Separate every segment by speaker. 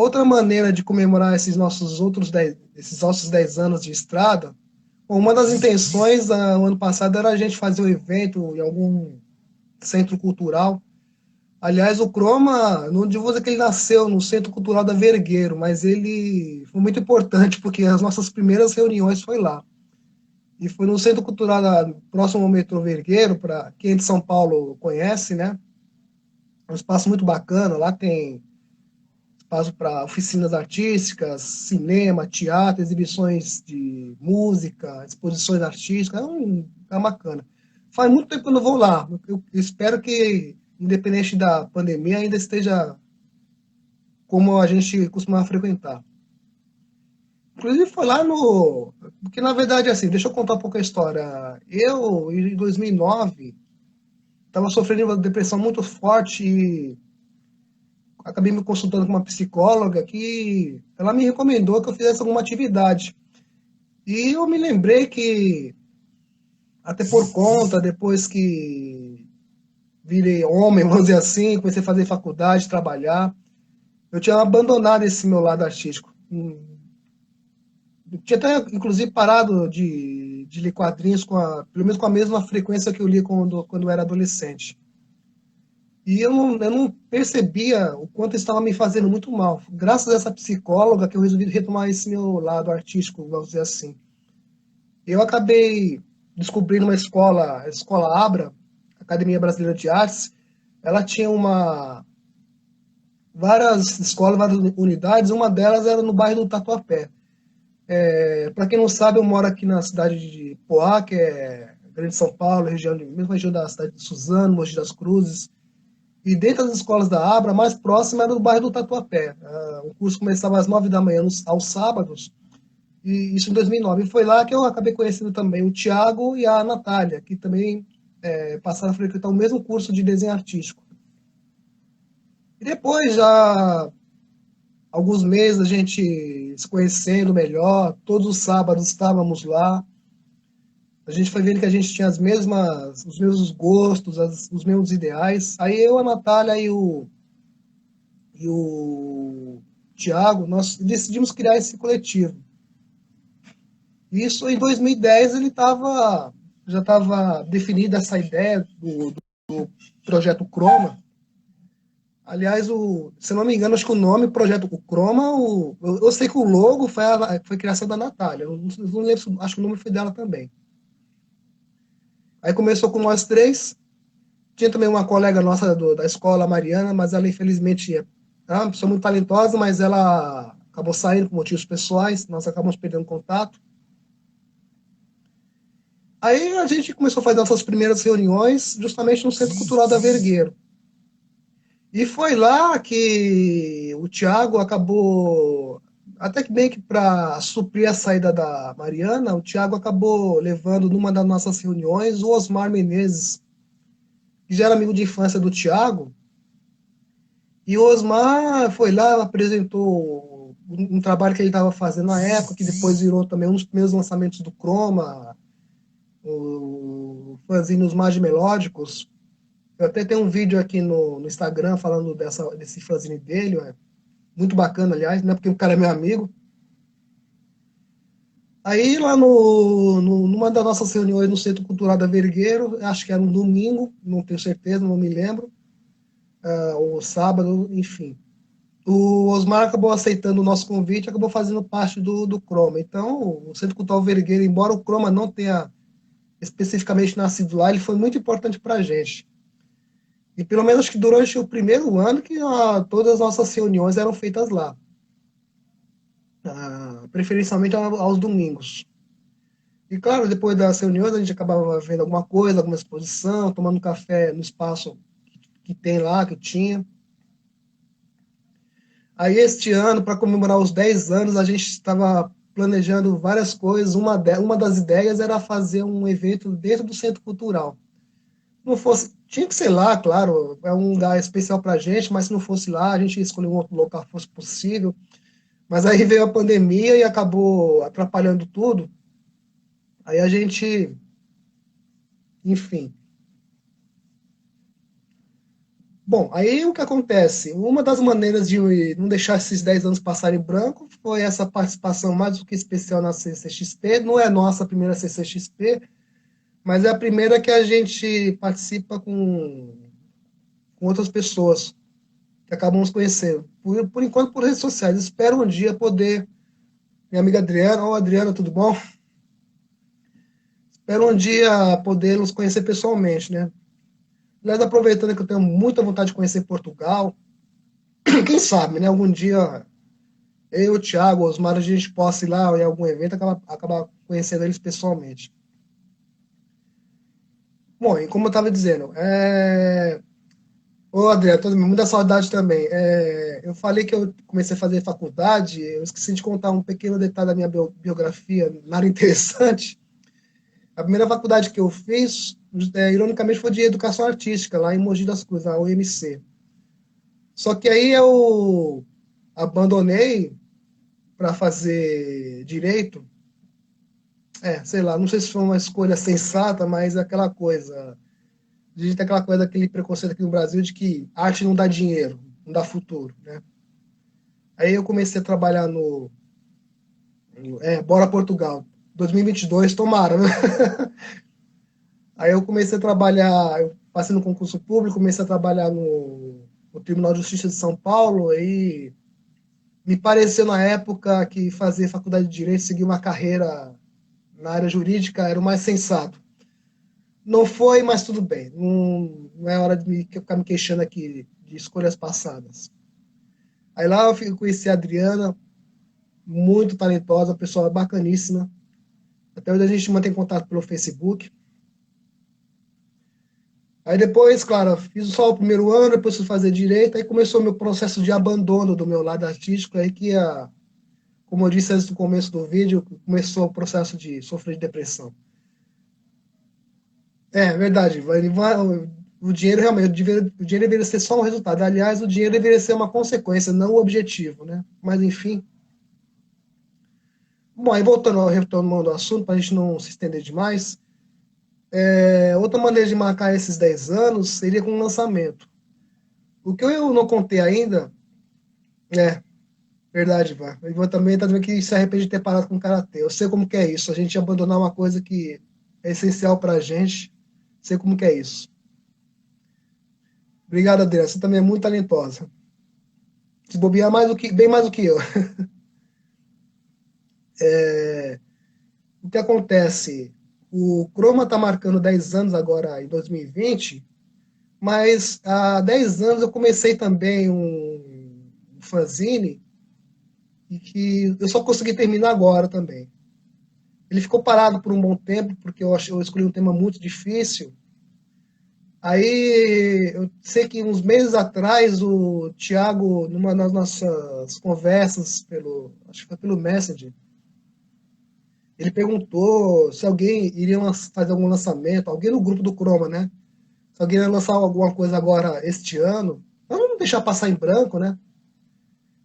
Speaker 1: outra maneira de comemorar esses nossos 10 anos de estrada, uma das intenções no ano passado era a gente fazer um evento em algum centro cultural. Aliás, o Croma, não digo que ele nasceu no Centro Cultural da Vergueiro, mas ele foi muito importante porque as nossas primeiras reuniões foi lá. E foi no Centro Cultural próximo ao metrô Vergueiro, para quem é de São Paulo conhece, né? É um espaço muito bacana, lá tem espaço para oficinas artísticas, cinema, teatro, exibições de música, exposições artísticas, é bacana. Faz muito tempo que eu não vou lá. Eu espero que, independente da pandemia, ainda esteja como a gente costumava frequentar. Inclusive foi lá no. Porque na verdade, assim, deixa eu contar um pouco a história. Eu, em 2009, estava sofrendo de uma depressão muito forte e acabei me consultando com uma psicóloga que ela me recomendou que eu fizesse alguma atividade. E eu me lembrei que, até por conta, depois que virei homem, vamos dizer assim, comecei a fazer faculdade, trabalhar, eu tinha abandonado esse meu lado artístico. Eu tinha até, inclusive, parado de ler quadrinhos pelo menos com a mesma frequência que eu li quando eu era adolescente. E eu não percebia o quanto isso estava me fazendo muito mal. Graças a essa psicóloga que eu resolvi retomar esse meu lado artístico, vamos dizer assim. Eu acabei descobrindo uma escola, a Escola Abra, Academia Brasileira de Artes. Ela tinha várias escolas, várias unidades. Uma delas era no bairro do Tatuapé. Para quem não sabe, eu moro aqui na cidade de Poá, que é Grande São Paulo, mesma região da cidade de Suzano, Mogi das Cruzes. E dentro das escolas da Abra, a mais próxima era do bairro do Tatuapé. O curso começava às 9 da manhã aos sábados, e isso em 2009. E foi lá que eu acabei conhecendo também o Tiago e a Natália, que também passaram a frequentar o mesmo curso de desenho artístico. E depois, já alguns meses, a gente se conhecendo melhor, todos os sábados estávamos lá. A gente foi vendo que a gente tinha os mesmos gostos, os mesmos ideais. Aí eu, a Natália e o Tiago, nós decidimos criar esse coletivo. Isso em 2010 já estava definida essa ideia do projeto Croma. Aliás, se eu não me engano, acho que o nome Projeto Croma, eu sei que o logo foi criação da Natália. Eu não lembro, acho que o nome foi dela também. Aí começou com nós três. Tinha também uma colega nossa da escola, a Mariana, mas ela infelizmente é uma pessoa muito talentosa, mas ela acabou saindo por motivos pessoais, nós acabamos perdendo contato. Aí a gente começou a fazer nossas primeiras reuniões justamente no Centro Cultural da Vergueiro. E foi lá que o Tiago acabou, até que bem que para suprir a saída da Mariana, o Tiago acabou levando numa das nossas reuniões o Osmar Menezes, que já era amigo de infância do Tiago. E o Osmar foi lá, apresentou um trabalho que ele estava fazendo na época, que depois virou também um dos primeiros lançamentos do Chroma, o fanzine Os Mais Melódicos. Eu até tenho um vídeo aqui no Instagram falando desse fanzine dele, muito bacana, aliás, né, porque o cara é meu amigo. Aí lá numa das nossas reuniões no Centro Cultural da Vergueiro, acho que era um domingo, não tenho certeza, não me lembro, ou sábado, enfim. O Osmar acabou aceitando o nosso convite, acabou fazendo parte do Croma. Então, o Centro Cultural Vergueiro, embora o Croma não tenha especificamente nascido lá, ele foi muito importante para a gente. E pelo menos que durante o primeiro ano que todas as nossas reuniões eram feitas lá, preferencialmente aos domingos. E claro, depois das reuniões a gente acabava vendo alguma coisa, alguma exposição, tomando café no espaço que tem lá, que tinha. Aí este ano, para comemorar os 10 anos, a gente estava planejando várias coisas. Uma das ideias era fazer um evento dentro do Centro Cultural. Não fosse, tinha que ser lá, claro, é um lugar especial para a gente, mas se não fosse lá, a gente escolheu um outro local que fosse possível. Mas aí veio a pandemia e acabou atrapalhando tudo. Aí a gente, enfim, Bom, aí o que acontece? Uma das maneiras de não deixar esses 10 anos passarem em branco foi essa participação mais do que especial na CCXP. Não é a nossa primeira CCXP, mas é a primeira que a gente participa com outras pessoas que acabam nos conhecendo. Por enquanto, por redes sociais. Espero um dia poder. Minha amiga Adriana, ô Adriana, tudo bom? Espero um dia poder nos conhecer pessoalmente, né? Aliás, aproveitando que eu tenho muita vontade de conhecer Portugal, quem sabe, né? Algum dia eu, o Thiago, o Osmar, a gente possa ir lá em algum evento e acabar conhecendo eles pessoalmente. Bom, e como eu estava dizendo, ô Adriano, tô com muita saudade também. Eu falei que eu comecei a fazer faculdade, eu esqueci de contar um pequeno detalhe da minha biografia, nada interessante. A primeira faculdade que eu fiz, ironicamente, foi de Educação Artística, lá em Mogi das Cruzes, a UMC. Só que aí eu abandonei para fazer direito. Sei lá, não sei se foi uma escolha sensata, mas é aquela coisa. A gente tem aquela coisa, aquele preconceito aqui no Brasil de que arte não dá dinheiro, não dá futuro, né? Aí eu comecei a trabalhar Bora Portugal, 2022, tomara, né? Aí eu comecei a trabalhar, eu passei no concurso público, comecei a trabalhar no Tribunal de Justiça de São Paulo, e me pareceu na época que fazer faculdade de Direito, seguir uma carreira na área jurídica era o mais sensato. Não foi, mas tudo bem. Não é hora de ficar me queixando aqui de escolhas passadas. Aí lá eu conheci a Adriana, muito talentosa, pessoa bacaníssima. Até hoje a gente mantém contato pelo Facebook. Aí depois, claro, fiz só o primeiro ano, depois fui fazer direito, aí começou o meu processo de abandono do meu lado artístico, aí que, como eu disse antes do começo do vídeo, começou o processo de sofrer de depressão. É verdade, o dinheiro realmente, o dinheiro deveria ser só um resultado. Aliás, o dinheiro deveria ser uma consequência, não o objetivo, né? Mas enfim. Bom, aí voltando, retomando o assunto, para a gente não se estender demais, outra maneira de marcar esses 10 anos seria com um lançamento. O que eu não contei ainda, é verdade, Vá. O Ivan também tá dizendo que se arrepende de ter parado com o Karatê. Eu sei como que é isso, a gente abandonar uma coisa que é essencial pra gente, sei como que é isso. Obrigado, Adriana, você também é muito talentosa. Se bobear bem mais do que eu. O que acontece? O Chroma está marcando 10 anos agora em 2020, mas há 10 anos eu comecei também um fanzine e que eu só consegui terminar agora também. Ele ficou parado por um bom tempo, porque eu escolhi um tema muito difícil. Aí eu sei que uns meses atrás o Thiago, numa das nossas conversas acho que foi pelo Messenger, ele perguntou se alguém iria fazer algum lançamento, alguém no grupo do Chroma, né? Se alguém ia lançar alguma coisa agora este ano, pra não deixar passar em branco, né?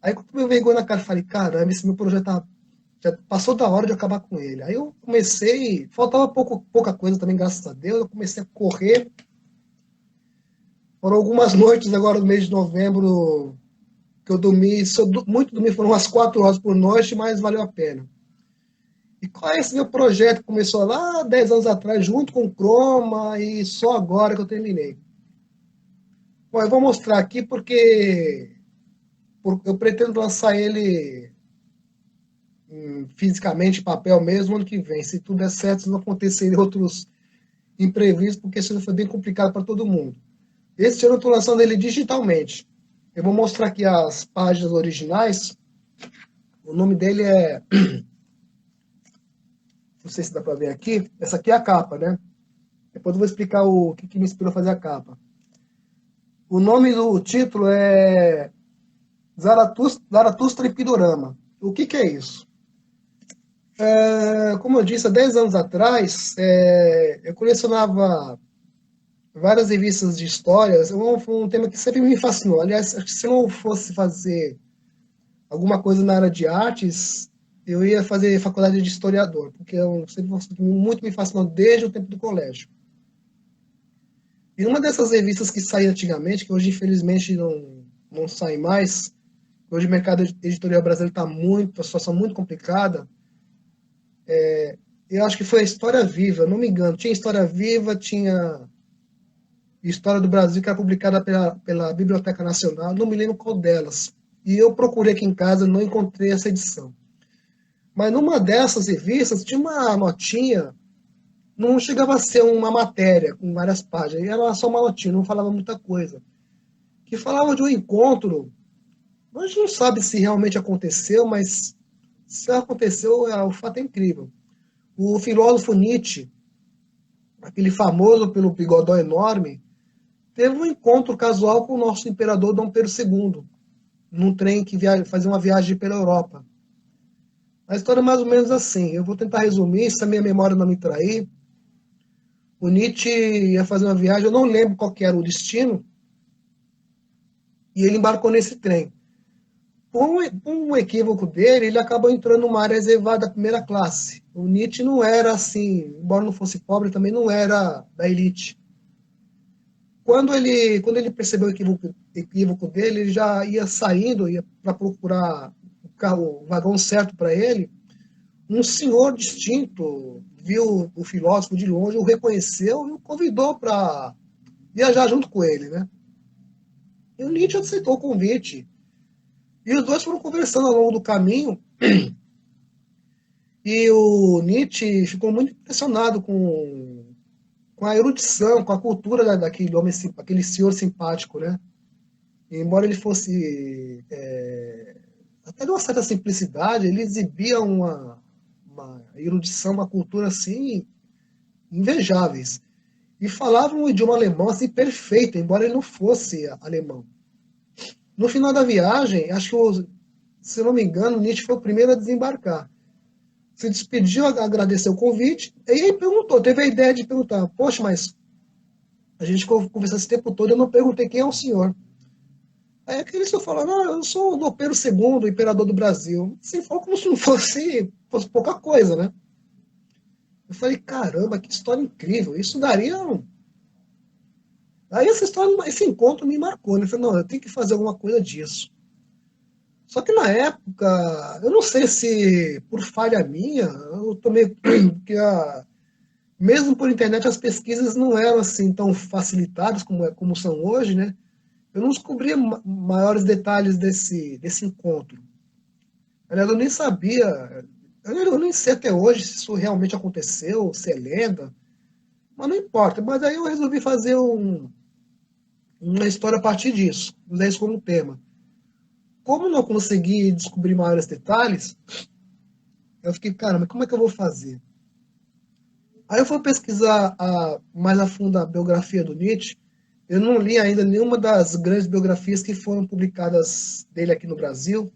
Speaker 1: Aí quando eu vergonha na cara, eu falei, caramba, esse meu projeto já passou da hora de acabar com ele. Aí eu comecei, faltava pouca coisa também, graças a Deus, eu comecei a correr. Foram algumas noites agora no mês de novembro que eu dormi, muito dormi, foram umas 4 horas por noite, mas valeu a pena. E qual é esse meu projeto que começou lá 10 anos atrás, junto com o Chroma, e só agora que eu terminei? Bom, eu vou mostrar aqui porque eu pretendo lançar ele fisicamente, em papel mesmo, ano que vem. Se tudo der certo, se não acontecerem outros imprevistos, porque senão foi bem complicado para todo mundo. Esse ano eu estou lançando ele digitalmente. Eu vou mostrar aqui as páginas originais. O nome dele é. Não sei se dá para ver aqui. Essa aqui é a capa, né? Depois eu vou explicar o que me inspirou a fazer a capa. O nome do título é Zaratustra e Pidorama. O que é isso? Como eu disse, há 10 anos atrás, eu colecionava várias revistas de histórias. Foi um tema que sempre me fascinou. Aliás, acho que se eu não fosse fazer alguma coisa na área de artes, eu ia fazer faculdade de historiador, porque eu sempre muito me fascinou desde o tempo do colégio. E uma dessas revistas que saía antigamente, que hoje infelizmente não sai mais, hoje o mercado editorial brasileiro está muito, a situação muito complicada, eu acho que foi a História Viva, não me engano. Tinha História Viva, tinha História do Brasil, que era publicada pela Biblioteca Nacional, não me lembro qual delas. E eu procurei aqui em casa, não encontrei essa edição. Mas numa dessas revistas tinha uma notinha, não chegava a ser uma matéria com várias páginas, era só uma notinha, não falava muita coisa. Que falava de um encontro, a gente não sabe se realmente aconteceu, mas se aconteceu, o fato é incrível. O filósofo Nietzsche, aquele famoso pelo bigodão enorme, teve um encontro casual com o nosso imperador Dom Pedro II, num trem que fazia uma viagem pela Europa. A história é mais ou menos assim. Eu vou tentar resumir, se a minha memória não me trair. O Nietzsche ia fazer uma viagem, eu não lembro qual que era o destino, e ele embarcou nesse trem. Por um equívoco dele, ele acabou entrando numa área reservada da primeira classe. O Nietzsche não era assim, embora não fosse pobre, também não era da elite. Quando ele percebeu o equívoco dele, ele já ia saindo, ia para procurar o vagão certo para ele. Um senhor distinto viu o filósofo de longe, o reconheceu e o convidou para viajar junto com ele, né? E o Nietzsche aceitou o convite. E os dois foram conversando ao longo do caminho. E o Nietzsche ficou muito impressionado com a erudição, com a cultura daquele homem, aquele senhor simpático, né? E embora ele fosse até de uma certa simplicidade, ele exibia uma erudição, uma cultura assim invejáveis. E falava um idioma alemão assim perfeito, embora ele não fosse alemão. No final da viagem, acho que, se não me engano, Nietzsche foi o primeiro a desembarcar. Se despediu, agradeceu o convite, e aí perguntou, teve a ideia de perguntar, poxa, mas a gente conversou esse tempo todo, eu não perguntei quem é o senhor. Aí aquele senhor falou, não, eu sou o Dom Pedro II, imperador do Brasil. Assim, falou como se não fosse pouca coisa, né? Eu falei, caramba, que história incrível, isso daria um... Aí essa história, esse encontro me marcou, né? Eu falei, não, eu tenho que fazer alguma coisa disso. Só que na época, eu não sei se por falha minha, eu tomei que mesmo por internet as pesquisas não eram assim tão facilitadas como são hoje, né? Eu não descobria maiores detalhes desse encontro. Aliás, eu nem sabia, eu nem sei até hoje se isso realmente aconteceu, se é lenda, mas não importa. Mas aí eu resolvi fazer uma história a partir disso, usar isso como tema. Como não consegui descobrir maiores detalhes, eu fiquei, caramba, como é que eu vou fazer? Aí eu fui pesquisar mais a fundo a biografia do Nietzsche. Eu não li ainda nenhuma das grandes biografias que foram publicadas dele aqui no Brasil.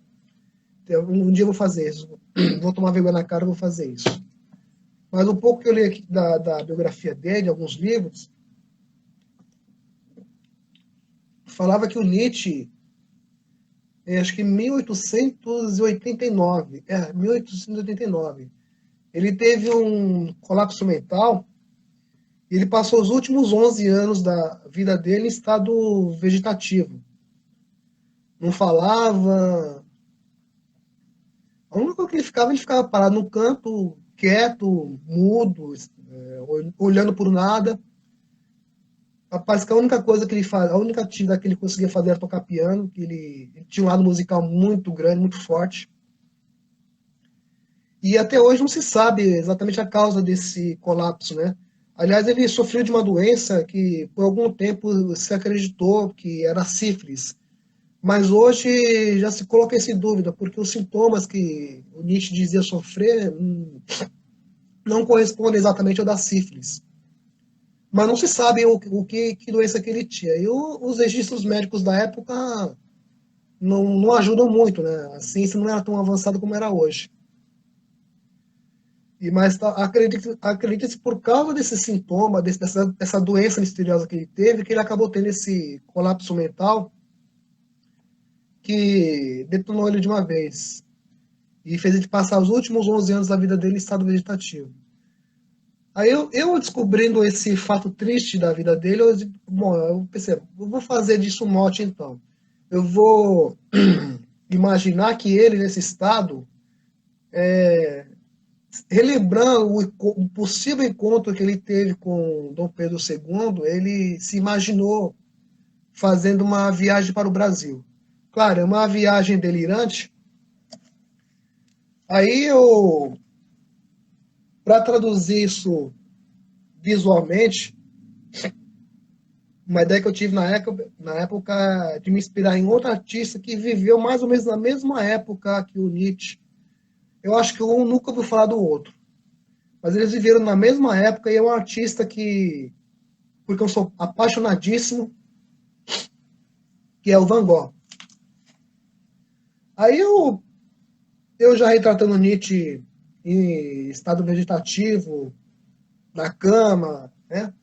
Speaker 1: Um dia eu vou fazer isso. Vou tomar vergonha na cara e vou fazer isso. Mas um pouco que eu li aqui da biografia dele, alguns livros, falava que o Nietzsche, acho que em 1889, 1889, ele teve um colapso mental. Ele passou os últimos 11 anos da vida dele em estado vegetativo. Não falava. A única coisa que ele ficava parado no canto, quieto, mudo, olhando por nada. Parece que a única coisa que ele faz, a única atividade que ele conseguia fazer era tocar piano, que ele tinha um lado musical muito grande, muito forte. E até hoje não se sabe exatamente a causa desse colapso, né? Aliás, ele sofreu de uma doença que por algum tempo se acreditou que era sífilis, mas hoje já se coloca isso em dúvida, porque os sintomas que o Nietzsche dizia sofrer não correspondem exatamente ao da sífilis. Mas não se sabe que doença que ele tinha. E os registros médicos da época não ajudam muito, né? A ciência não era tão avançada como era hoje. Mas acredita-se por causa desse sintoma, dessa doença misteriosa que ele teve, que ele acabou tendo esse colapso mental que detonou ele de uma vez e fez ele passar os últimos 11 anos da vida dele em estado vegetativo. Aí eu descobrindo esse fato triste da vida dele, bom, eu pensei, eu vou fazer disso um mote então. Eu vou imaginar que ele, nesse estado, relembrando o possível encontro que ele teve com Dom Pedro II, ele se imaginou fazendo uma viagem para o Brasil. Claro, é uma viagem delirante. Aí eu, para traduzir isso visualmente, uma ideia que eu tive na época de me inspirar em outro artista que viveu mais ou menos na mesma época que o Nietzsche. Eu acho que um nunca ouviu falar do outro, mas eles viveram na mesma época e é um artista que, porque eu sou apaixonadíssimo, que é o Van Gogh. Aí eu já retratando Nietzsche em estado vegetativo, na cama, né?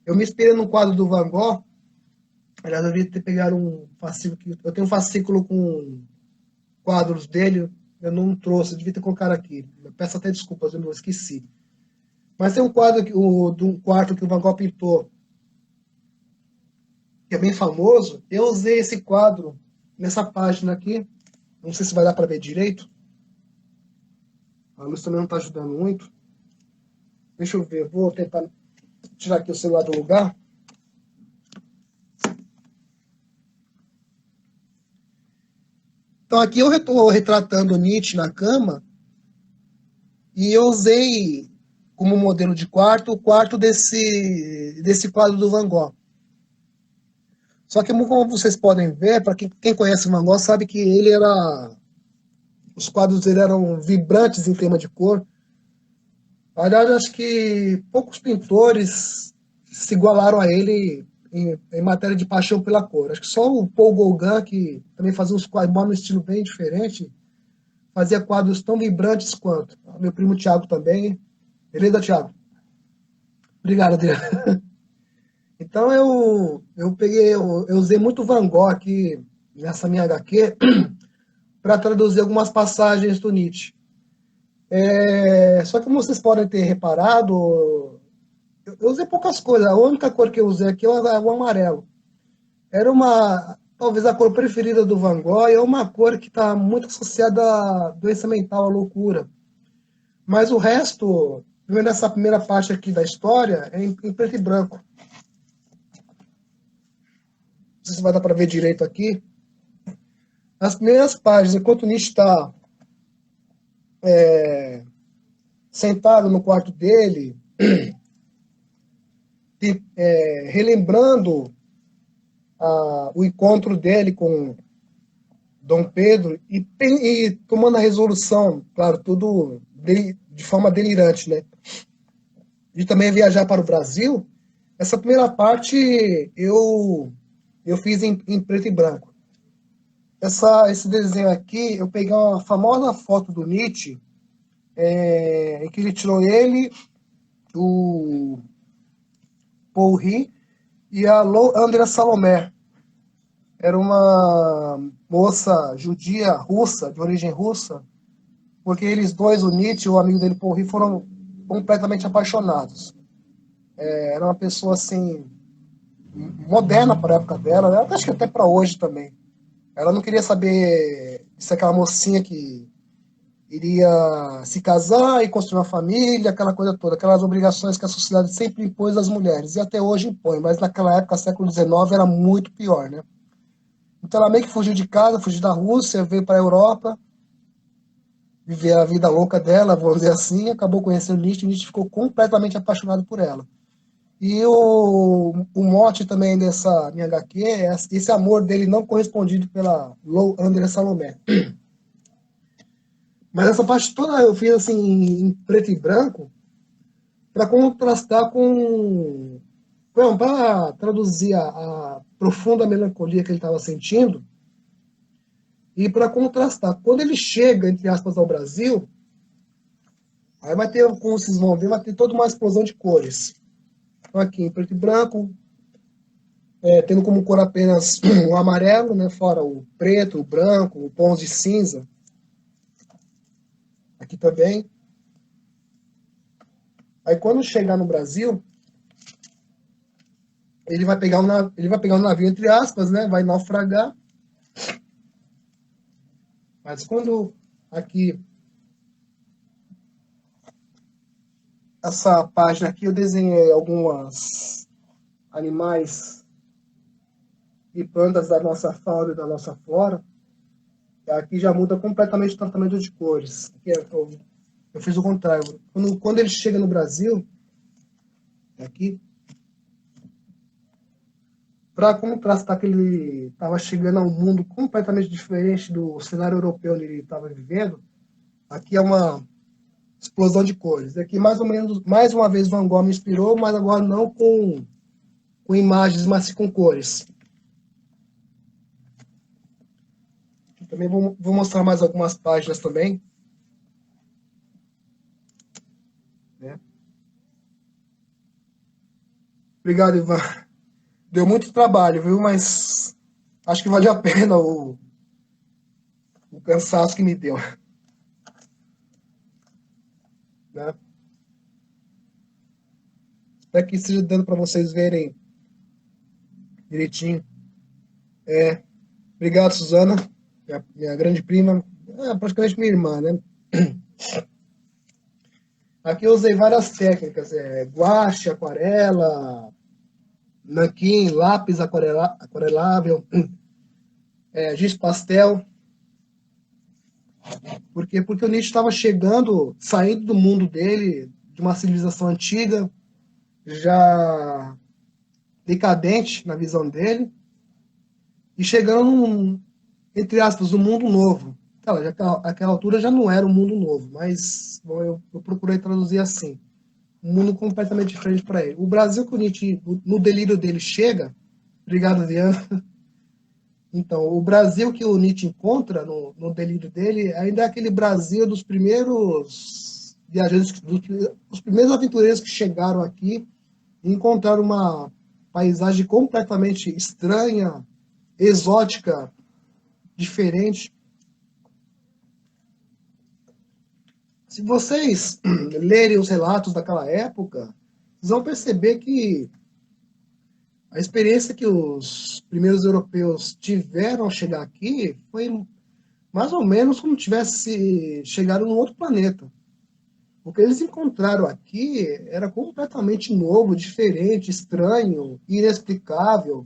Speaker 1: Eu me inspirei no quadro do Van Gogh. Aliás, eu devia ter pegado um fascículo. Eu tenho um fascículo com quadros dele, eu não trouxe, eu devia ter colocado aqui. Eu peço até desculpas, eu não esqueci. Mas tem um quadro, de um quarto que o Van Gogh pintou, que é bem famoso. Eu usei esse quadro nessa página aqui. Não sei se vai dar para ver direito. A luz também não está ajudando muito. Deixa eu ver, vou tentar tirar aqui o celular do lugar. Então aqui eu estou retratando Nietzsche na cama e eu usei como modelo de quarto o quarto desse quadro do Van Gogh. Só que como vocês podem ver, para quem conhece o Van Gogh sabe que ele era, os quadros dele eram vibrantes em tema de cor. Aliás, acho que poucos pintores se igualaram a ele em matéria de paixão pela cor. Acho que só o Paul Gauguin, que também fazia uns quadros num estilo bem diferente, fazia quadros tão vibrantes quanto. Meu primo Tiago também. Beleza, Tiago? Obrigado, Adriano. Então eu usei muito Van Gogh aqui nessa minha HQ para traduzir algumas passagens do Nietzsche. Só que como vocês podem ter reparado, eu usei poucas coisas. A única cor que eu usei aqui é o amarelo. Era talvez a cor preferida do Van Gogh, é uma cor que está muito associada à doença mental, à loucura. Mas o resto, nessa primeira parte aqui da história, é em preto e branco. Não sei se vai dar para ver direito aqui. As primeiras páginas, enquanto o Nietzsche está sentado no quarto dele, relembrando o encontro dele com Dom Pedro e tomando a resolução, claro, tudo de forma delirante, né? De também viajar para o Brasil. Essa primeira parte eu fiz em preto e branco. Esse desenho aqui, eu peguei uma famosa foto do Nietzsche, em que ele tirou ele, o Paul Ri e a Andrea Salomé. Era uma moça judia russa, de origem russa, porque eles dois, o Nietzsche e o amigo dele, Paul Ri, foram completamente apaixonados. Era uma pessoa assim moderna para a época dela, né? Acho que até para hoje também. Ela não queria saber de ser aquela mocinha que iria se casar e construir uma família, aquela coisa toda, aquelas obrigações que a sociedade sempre impôs às mulheres, e até hoje impõe, mas naquela época, século XIX, era muito pior, né? Então ela meio que fugiu de casa, fugiu da Rússia, veio para a Europa, viver a vida louca dela, vamos dizer assim, acabou conhecendo Nietzsche, e Nietzsche ficou completamente apaixonado por ela. E o mote também dessa minha HQ é esse amor dele não correspondido pela Lou André Salomé. Mas essa parte toda eu fiz assim em preto e branco para contrastar com. Para traduzir a profunda melancolia que ele estava sentindo e para contrastar. Quando ele chega, entre aspas, ao Brasil, aí vai ter, como vocês vão ver, vai ter toda uma explosão de cores. Então, aqui em preto e branco, tendo como cor apenas o amarelo, né, fora o preto, o branco, o tons de cinza. Aqui também. Aí quando chegar no Brasil, ele vai pegar um navio, entre aspas, né? Vai naufragar. Mas quando aqui, essa página aqui, eu desenhei algumas animais e plantas da nossa fauna e da nossa flora. Aqui já muda completamente o tratamento de cores. Eu fiz o contrário. Quando ele chega no Brasil, aqui, para contrastar que ele estava chegando a um mundo completamente diferente do cenário europeu onde ele estava vivendo, aqui é uma explosão de cores. Aqui, mais ou menos, mais uma vez, Van Gogh me inspirou, mas agora não com imagens, mas sim com cores. Também vou mostrar mais algumas páginas também. Né? Obrigado, Ivan. Deu muito trabalho, viu? Mas acho que valeu a pena o cansaço que me deu. Né? Espero que esteja dando para vocês verem direitinho. Obrigado, Suzana, minha grande prima, praticamente minha irmã, né? Aqui eu usei várias técnicas, guache, aquarela, nanquim, lápis aquarelável, giz pastel. Por quê? Porque o Nietzsche estava chegando, saindo do mundo dele, de uma civilização antiga, já decadente na visão dele, e chegando num, entre aspas, um mundo novo. Claro, aquela altura já não era um mundo novo, mas bom, eu procurei traduzir assim. Um mundo completamente diferente para ele. O Brasil que o Nietzsche, no delírio dele, chega. Obrigado, Adriano. Então, o Brasil que o Nietzsche encontra no delírio dele ainda é aquele Brasil dos primeiros viajantes, dos primeiros aventureiros que chegaram aqui e encontraram uma paisagem completamente estranha, exótica, diferente. Se vocês lerem os relatos daquela época, vocês vão perceber que a experiência que os primeiros europeus tiveram ao chegar aqui foi mais ou menos como tivesse chegado num outro planeta. O que eles encontraram aqui era completamente novo, diferente, estranho, inexplicável.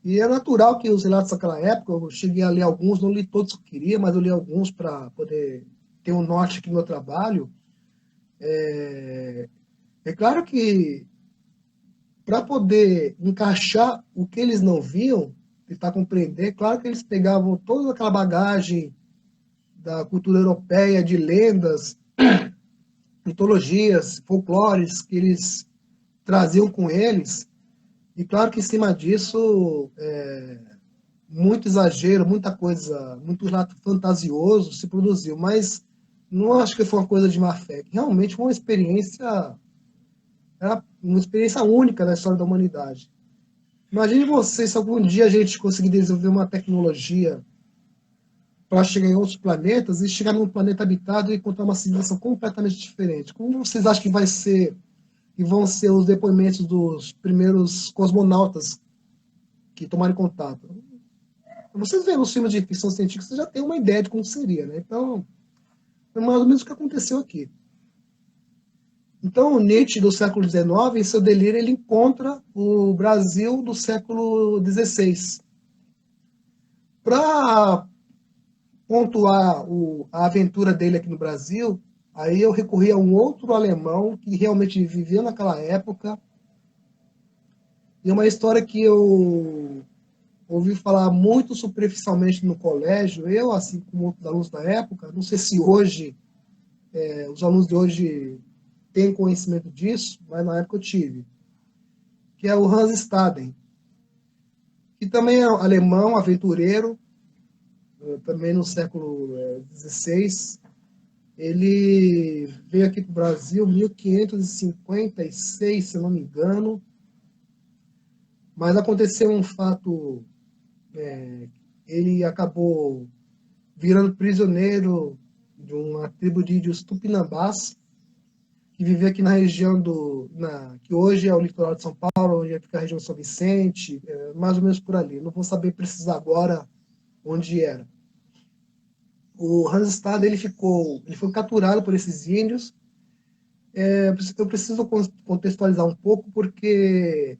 Speaker 1: E é natural que os relatos daquela época, eu cheguei a ler alguns, não li todos que eu queria, mas eu li alguns para poder ter um norte aqui no meu trabalho. É claro que para poder encaixar o que eles não viam, tentar compreender, claro que eles pegavam toda aquela bagagem da cultura europeia, de lendas, mitologias, folclores que eles traziam com eles, e claro que em cima disso, muito exagero, muita coisa, muito relato fantasioso se produziu, mas não acho que foi uma coisa de má fé, realmente foi uma experiência única na história da humanidade. Imagine você se algum dia a gente conseguir desenvolver uma tecnologia para chegar em outros planetas e chegar num planeta habitado e encontrar uma civilização completamente diferente. Como vocês acham que vai ser e vão ser os depoimentos dos primeiros cosmonautas que tomaram contato? Vocês veem nos filmes de ficção científica, você já tem uma ideia de como seria, né? Então, é mais ou menos o que aconteceu aqui. Então, o Nietzsche do século XIX, em seu delírio, ele encontra o Brasil do século XVI. Para pontuar a aventura dele aqui no Brasil, aí eu recorri a um outro alemão que realmente viveu naquela época. E é uma história que eu ouvi falar muito superficialmente no colégio, eu, assim como outros alunos da época, não sei se hoje, os alunos de hoje têm conhecimento disso, mas na época eu tive, que é o Hans Staden, que também é alemão, aventureiro, também no século XVI. Ele veio aqui para o Brasil em 1556, se eu não me engano, mas aconteceu um fato, ele acabou virando prisioneiro de uma tribo de índios tupinambás, que vivia aqui na região que hoje é o litoral de São Paulo, onde fica a região de São Vicente, mais ou menos por ali. Não vou saber precisar agora onde era. O Hans Stade, ele foi capturado por esses índios. Eu preciso contextualizar um pouco porque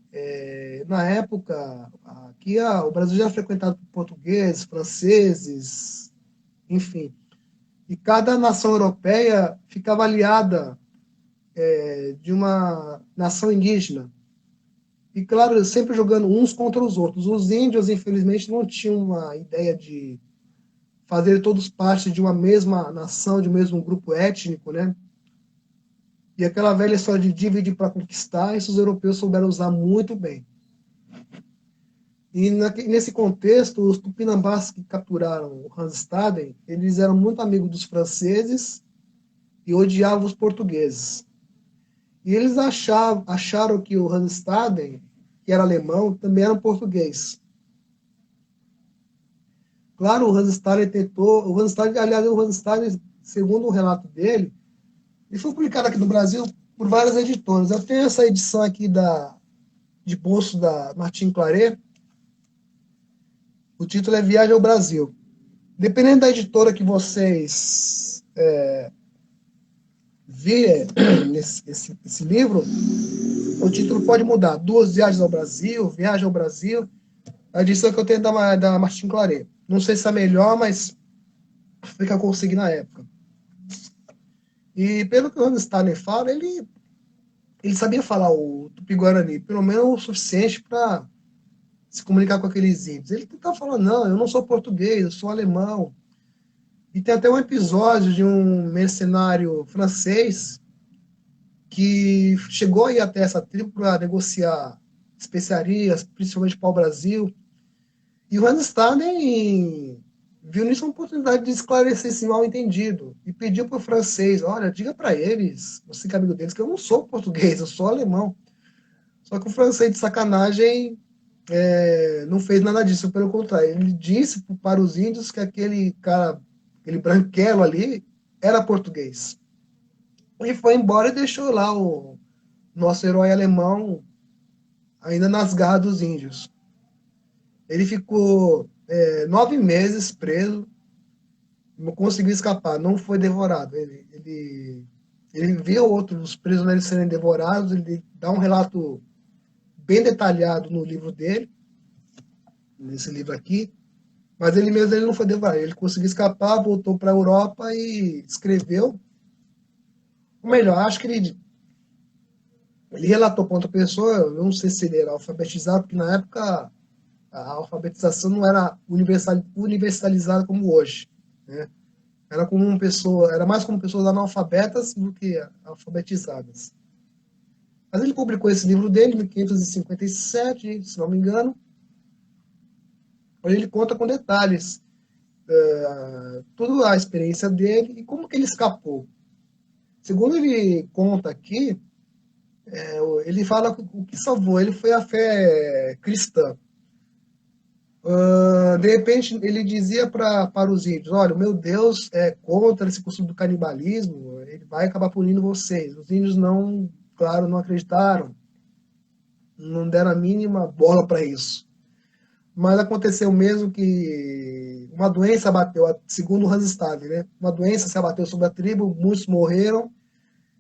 Speaker 1: na época aqui o Brasil já era frequentado por portugueses, franceses, enfim, e cada nação europeia ficava aliada de uma nação indígena. E, claro, sempre jogando uns contra os outros. Os índios, infelizmente, não tinham uma ideia de fazer todos parte de uma mesma nação, de um mesmo grupo étnico, né? E aquela velha história de dividir para conquistar, isso os europeus souberam usar muito bem. E nesse contexto, os tupinambás que capturaram o Hans Staden, eles eram muito amigos dos franceses e odiavam os portugueses. E eles acharam que o Hans Staden, que era alemão, também era um português. Claro, o Hans Staden tentou, o Hans Staden, aliás, o Hans Staden, segundo o relato dele, ele foi publicado aqui no Brasil por várias editoras. Eu tenho essa edição aqui de bolso da Martin Claret. O título é Viagem ao Brasil. Dependendo da editora que vocês virem esse livro, o título pode mudar. Duas viagens ao Brasil, Viagem ao Brasil. A edição que eu tenho é da Martin Claret. Não sei se é a melhor, mas foi que eu consegui na época. E pelo que o Hans Staden fala, ele sabia falar o Tupi-Guarani, pelo menos o suficiente para se comunicar com aqueles índios. Ele tentava falar, não, eu não sou português, eu sou alemão. E tem até um episódio de um mercenário francês que chegou aí até essa tribo para negociar especiarias, principalmente para o Brasil. E o Hans Staden viu nisso uma oportunidade de esclarecer esse mal-entendido e pediu para o francês, olha, diga para eles, você que é amigo deles, que eu não sou português, eu sou alemão. Só que o francês, de sacanagem, não fez nada disso, pelo contrário, ele disse para os índios que aquele cara, aquele branquelo ali, era português. E foi embora e deixou lá o nosso herói alemão ainda nas garras dos índios. Ele ficou 9 meses preso, não conseguiu escapar, não foi devorado. Ele viu outros prisioneiros serem devorados, ele dá um relato bem detalhado no livro dele, nesse livro aqui, mas ele mesmo ele não foi devorado, ele conseguiu escapar, voltou para a Europa e escreveu. Ou melhor, acho que ele relatou para outra pessoa, eu não sei se ele era alfabetizado, porque na época a alfabetização não era universalizada como hoje, né? Era mais como pessoas analfabetas do que alfabetizadas. Mas ele publicou esse livro dele em 1557, se não me engano, onde ele conta com detalhes toda a experiência dele e como que ele escapou. Segundo ele conta aqui, ele fala que o que salvou ele foi a fé cristã. De repente, ele dizia para os índios, olha, o meu Deus é contra esse costume do canibalismo, ele vai acabar punindo vocês. Os índios não, claro, não acreditaram, não deram a mínima bola para isso. Mas aconteceu mesmo que uma doença abateu, segundo o Hans Staden, né? Uma doença se abateu sobre a tribo, muitos morreram,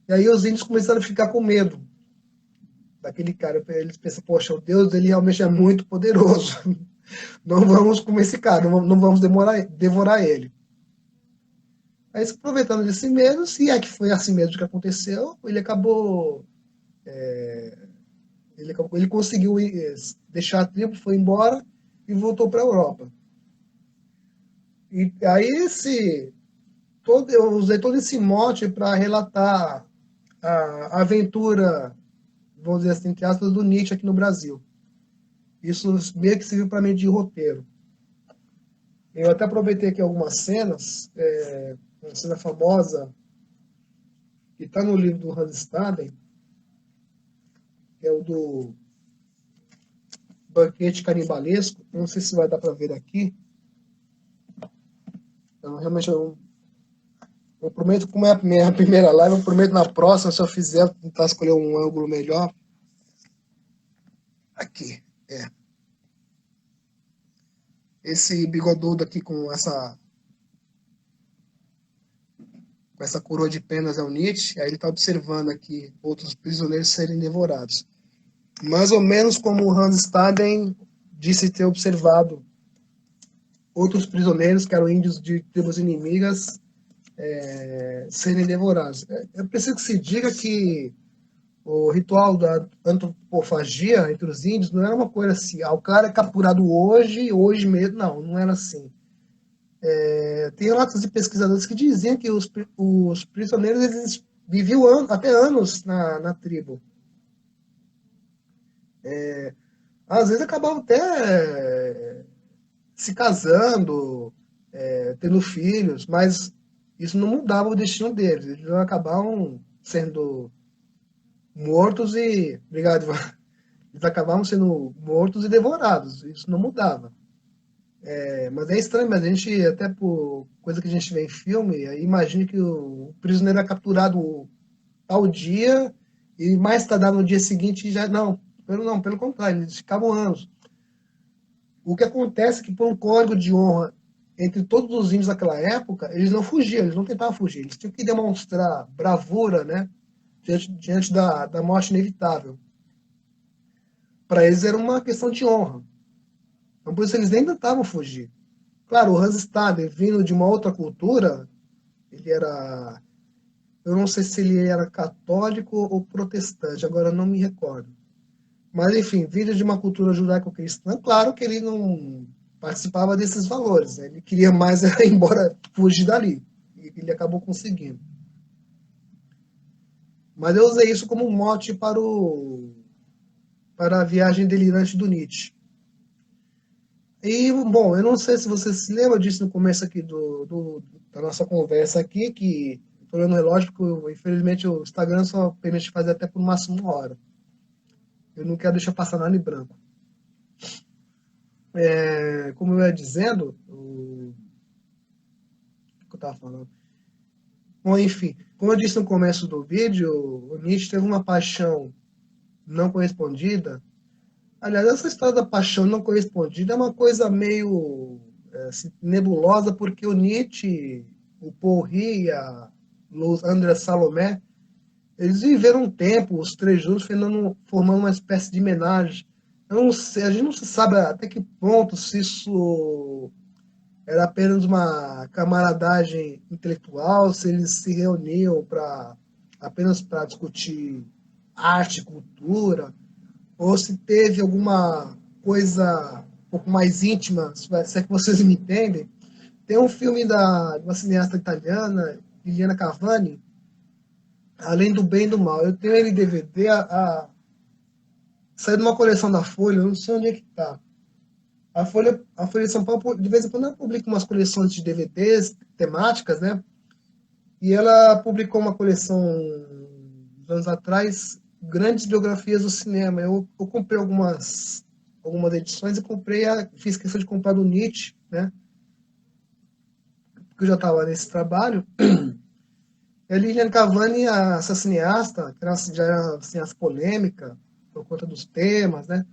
Speaker 1: e aí os índios começaram a ficar com medo daquele cara. Eles pensam, poxa, o Deus ele realmente é muito poderoso. Não vamos comer esse cara, não vamos devorar ele. Aí, aproveitando desse medo, se é que foi assim mesmo que aconteceu, ele conseguiu deixar a tribo, foi embora e voltou para a Europa. E aí eu usei todo esse mote para relatar a aventura, vamos dizer assim, entre aspas, do Nietzsche aqui no Brasil. Isso meio que serviu para mim de roteiro. Eu até aproveitei aqui algumas cenas, uma cena famosa, que está no livro do Hans Staden, que é o do banquete canibalesco. Não sei se vai dar para ver aqui. Então, realmente é Eu prometo, como é a minha primeira live, eu prometo na próxima, se eu fizer, tentar escolher um ângulo melhor. Aqui, é. Esse bigodudo aqui com essa coroa de penas é o Nietzsche, aí ele está observando aqui outros prisioneiros serem devorados. Mais ou menos como o Hans Staden disse ter observado outros prisioneiros, que eram índios de tribos inimigas, serem devorados. É preciso que se diga que o ritual da antropofagia entre os índios não era uma coisa assim, o cara é capturado hoje mesmo, não era assim. Tem relatos de pesquisadores que diziam que os prisioneiros eles viviam até anos na tribo. Às vezes acabavam até se casando, tendo filhos, mas isso não mudava o destino deles. Eles acabavam sendo mortos e. Obrigado, Ivan. Eles acabavam sendo mortos e devorados. Isso não mudava. Mas é estranho, mas a gente, até por coisa que a gente vê em filme, imagina que o prisioneiro é capturado tal dia e mais tardar no dia seguinte já. Não, pelo contrário, eles ficavam anos. O que acontece é que, por um código de honra entre todos os índios daquela época, eles não fugiam, eles não tentavam fugir, eles tinham que demonstrar bravura, né, diante da morte inevitável. Para eles era uma questão de honra. Então, por isso eles nem tentavam fugir. Claro, o Hans Staden, vindo de uma outra cultura, ele era. Eu não sei se ele era católico ou protestante, agora eu não me recordo. Mas, enfim, vindo de uma cultura judaico-cristã, claro que ele não participava desses valores. Né? Ele queria mais ir embora, fugir dali. E ele acabou conseguindo. Mas eu usei isso como mote para a viagem delirante do Nietzsche. E, bom, eu não sei se você se lembra disso no começo aqui da nossa conversa aqui, que estou olhando o relógio, porque infelizmente o Instagram só permite fazer até por máximo 1 hora. Eu não quero deixar passar nada em branco. Como eu ia dizendo, o que eu estava falando? Bom, enfim, como eu disse no começo do vídeo, o Nietzsche teve uma paixão não correspondida. Aliás, essa história da paixão não correspondida é uma coisa meio assim, nebulosa, porque o Nietzsche, o Paul Rie e a André Salomé, eles viveram um tempo, os três juntos, formando uma espécie de homenagem. Eu não sei, a gente não se sabe até que ponto se isso era apenas uma camaradagem intelectual, se eles se reuniam apenas para discutir arte, cultura, ou se teve alguma coisa um pouco mais íntima, se é que vocês me entendem. Tem um filme de uma cineasta italiana, Liliana Cavani, Além do Bem e do Mal. Eu tenho ele em DVD, saiu de uma coleção da Folha, eu não sei onde é que está. A Folha de São Paulo, de vez em quando, ela publica umas coleções de DVDs temáticas, né? E ela publicou uma coleção, uns anos atrás, grandes biografias do cinema. Eu comprei algumas edições e fiz questão de comprar do Nietzsche, né? Porque eu já estava nesse trabalho. E a Liliane Cavani, essa cineasta, que já era uma cineasta polêmica, por conta dos temas, né?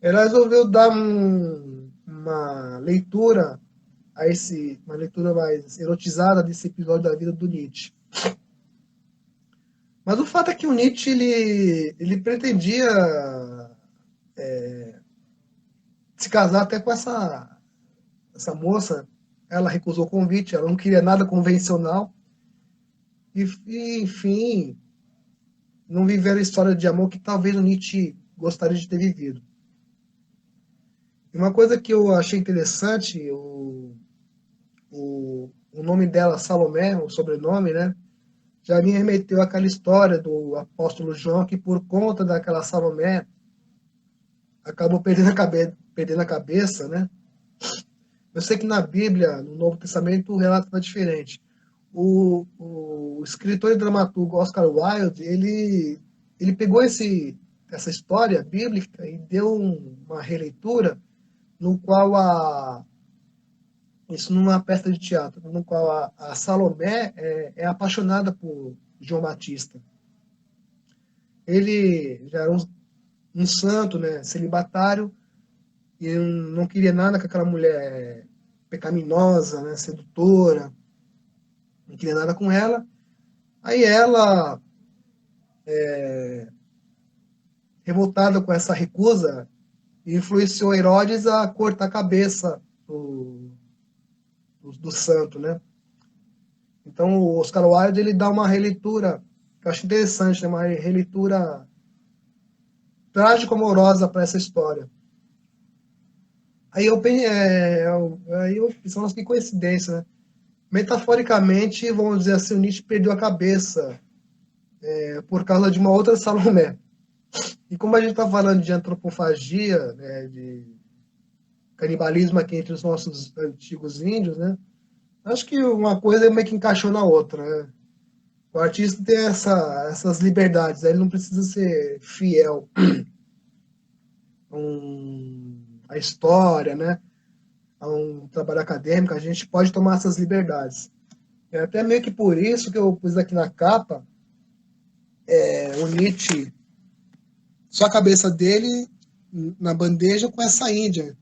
Speaker 1: Ela resolveu dar uma leitura uma leitura mais erotizada desse episódio da vida do Nietzsche. Mas o fato é que o Nietzsche ele pretendia se casar até com essa moça. Ela recusou o convite, ela não queria nada convencional. Enfim, não viveram a história de amor que talvez o Nietzsche gostaria de ter vivido. E uma coisa que eu achei interessante, o nome dela, Salomé, o sobrenome, né? Já me remeteu àquela história do apóstolo João, que por conta daquela Salomé, acabou perdendo a cabeça, né? Eu sei que na Bíblia, no Novo Testamento, o relato está diferente. O escritor e dramaturgo Oscar Wilde, ele pegou essa história bíblica e deu uma releitura no qual Isso numa peça de teatro, no qual a Salomé é apaixonada por João Batista. Ele já era um santo, né, celibatário, e não queria nada com aquela mulher pecaminosa, né, sedutora, não queria nada com ela. Aí ela, revoltada com essa recusa, influenciou Herodes a cortar a cabeça do santo, né? Então o Oscar Wilde ele dá uma releitura que eu acho interessante, né? Uma releitura trágico-amorosa para essa história. Aí eu pensei, são as que coincidência, né? Metaforicamente, vamos dizer assim, o Nietzsche perdeu a cabeça por causa de uma outra Salomé. E como a gente está falando de antropofagia, né, de canibalismo aqui entre os nossos antigos índios, né? Acho que uma coisa meio que encaixou na outra, né? O artista tem essas liberdades, ele não precisa ser fiel à história, né? A um trabalho acadêmico, a gente pode tomar essas liberdades. É até meio que por isso que eu pus aqui na capa o Nietzsche, só a cabeça dele na bandeja com essa índia,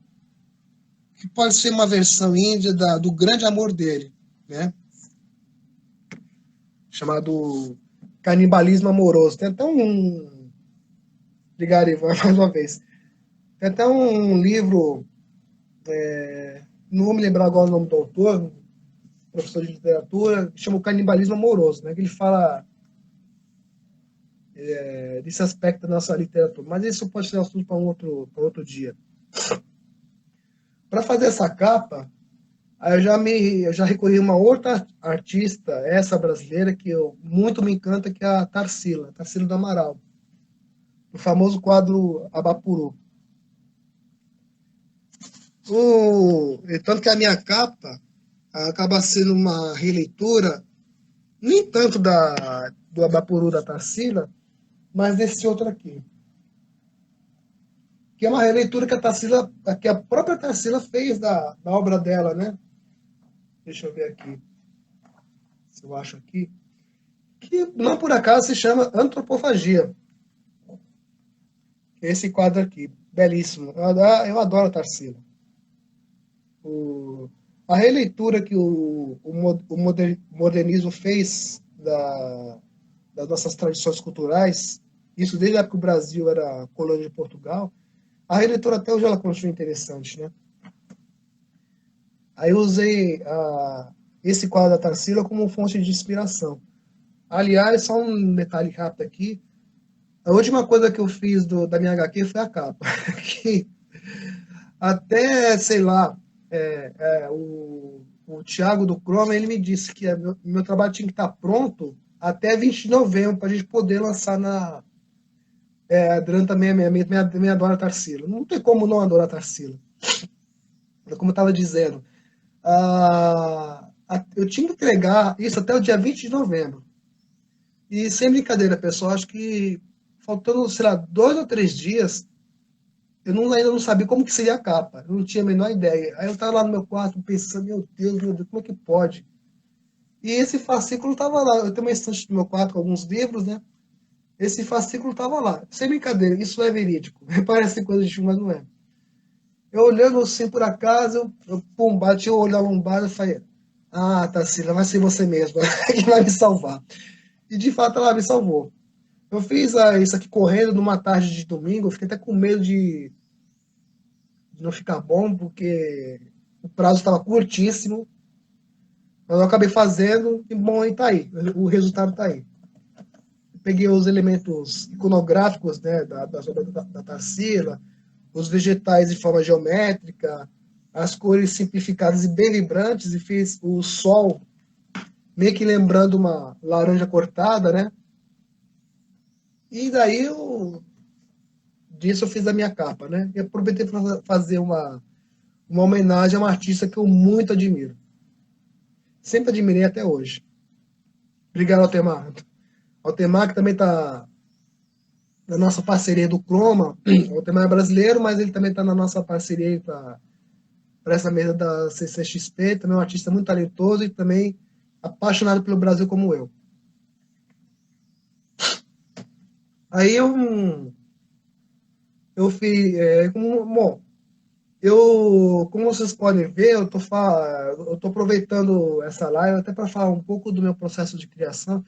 Speaker 1: que pode ser uma versão índia do grande amor dele, né? Chamado Canibalismo Amoroso. Tem até um. Obrigado, Ivan, mais uma vez. Tem até um livro, não vou me lembrar agora o nome do autor, professor de literatura, que chama o Canibalismo Amoroso, né? Que ele fala desse aspecto da nossa literatura. Mas isso pode ser assunto para outro dia. Para fazer essa capa, aí eu já recorri a uma outra artista, essa brasileira, que muito me encanta, que é a Tarsila do Amaral, o famoso quadro Abapuru. Tanto que a minha capa acaba sendo uma releitura, nem tanto do Abapuru da Tarsila, mas desse outro aqui. Que é uma releitura que a própria Tarsila fez da obra dela, né? Deixa eu ver aqui, se eu acho aqui. Que não por acaso se chama Antropofagia. Esse quadro aqui, belíssimo. Eu adoro a Tarsila. A releitura que o modernismo fez das nossas tradições culturais, isso desde a época que o Brasil era colônia de Portugal, a releitura até hoje ela continua interessante, né? Aí eu usei esse quadro da Tarsila como fonte de inspiração. Aliás, só um detalhe rápido aqui, a última coisa que eu fiz da minha HQ foi a capa. Que até, sei lá, o Thiago do Chroma, ele me disse que meu trabalho tinha que estar pronto até 20 de novembro, para a gente poder lançar durante a minha adora Tarsila. Não tem como não adorar Tarsila. Como eu estava dizendo, eu tinha que entregar isso até o dia 20 de novembro. E sem brincadeira, pessoal, acho que faltando, sei lá, 2 ou 3 dias, ainda não sabia como que seria a capa. Eu não tinha a menor ideia. Aí eu estava lá no meu quarto pensando, meu Deus, como é que pode? E esse fascículo estava lá. Eu tenho uma estante no meu quarto com alguns livros, né? Esse fascículo estava lá. Sem brincadeira, isso é verídico. Parece coisa de filme, mas não é. Eu olhando assim por acaso, pum, bati o olho na lombada e falei, Tarsila, vai ser você mesma que vai me salvar. E de fato ela me salvou. Eu fiz isso aqui correndo numa tarde de domingo, eu fiquei até com medo de não ficar bom, porque o prazo estava curtíssimo. Mas eu acabei fazendo e bom, e tá aí. O resultado tá aí. Eu peguei os elementos iconográficos, né, das obras da Tarsila, os vegetais de forma geométrica, as cores simplificadas e bem vibrantes, e fiz o sol meio que lembrando uma laranja cortada, né? E daí disso eu fiz a minha capa, né? E aproveitei para fazer uma homenagem a uma artista que eu muito admiro. Sempre admirei até hoje. Obrigado, Altemar. Altemar, que também está na nossa parceria do Chroma. O Altemar é brasileiro, mas ele também está na nossa parceria para por essa mesa da CCXP, também um artista muito talentoso e também apaixonado pelo Brasil como eu. Aí eu fiz, bom, como vocês podem ver, eu tô aproveitando essa live até para falar um pouco do meu processo de criação.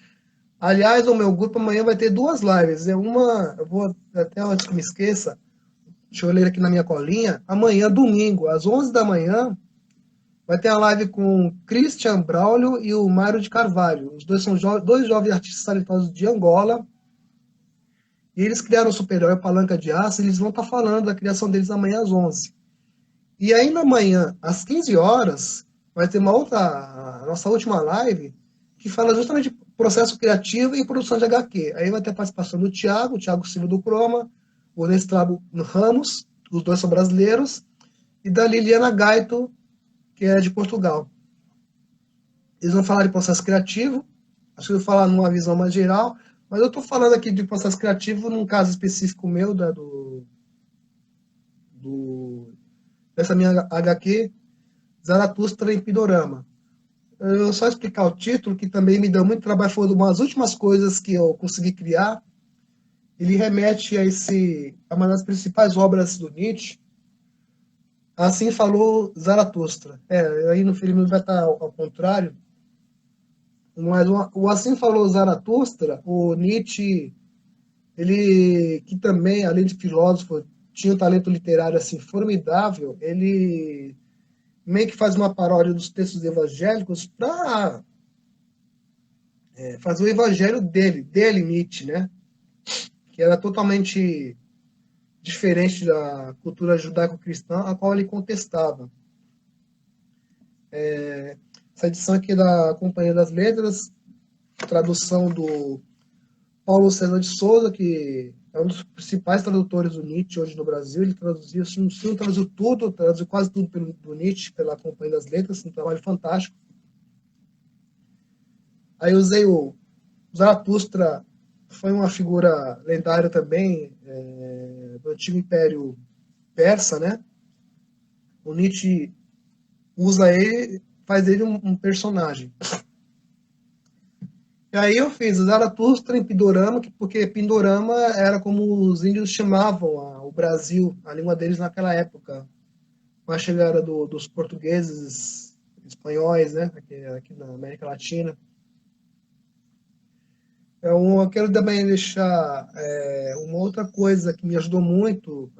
Speaker 1: Aliás, o meu grupo amanhã vai ter duas lives. Eu vou, até antes que me esqueça, deixa eu ler aqui na minha colinha. Amanhã, domingo, às 11 da manhã, vai ter a live com o Christian Braulio e o Mário de Carvalho. Os dois são dois jovens artistas talentosos de Angola. E eles criaram o Super-Herói Palanca de Aço. E eles vão estar falando da criação deles amanhã às 11. E ainda amanhã, às 15 horas, vai ter a nossa última live, que fala justamente de processo criativo e produção de HQ. Aí vai ter a participação do Thiago Silva do Croma, o Nestrabo Ramos, os dois são brasileiros, e da Liliana Gaito, que é de Portugal. Eles vão falar de processo criativo, acho que eu vou falar numa visão mais geral, mas eu estou falando aqui de processo criativo num caso específico meu, dessa minha HQ, Zaratustra em Pindorama. Eu só explicar o título, que também me deu muito trabalho, foi uma das últimas coisas que eu consegui criar. Ele remete a uma das principais obras do Nietzsche. Assim falou Zaratustra. Aí no filme vai estar ao contrário. Mas o Assim falou Zaratustra, o Nietzsche, ele que também, além de filósofo, tinha um talento literário assim formidável. Ele meio que faz uma paródia dos textos evangélicos para fazer o evangelho dele, Nietzsche, né? Que era totalmente diferente da cultura judaico-cristã, a qual ele contestava. Essa edição aqui é da Companhia das Letras, tradução do Paulo César de Souza, que é um dos principais tradutores do Nietzsche hoje no Brasil. Ele traduziu, se não traduziu tudo, traduziu quase tudo do Nietzsche pela Companhia das Letras, um trabalho fantástico. Aí usei o Zaratustra, foi uma figura lendária também, do antigo Império Persa, né? O Nietzsche usa ele, faz ele um personagem. E aí eu fiz Zaratustra em Pindorama, porque Pindorama era como os índios chamavam o Brasil, a língua deles naquela época, com a chegada dos portugueses, espanhóis, né? Aqui na América Latina. Eu quero também deixar uma outra coisa que me ajudou muito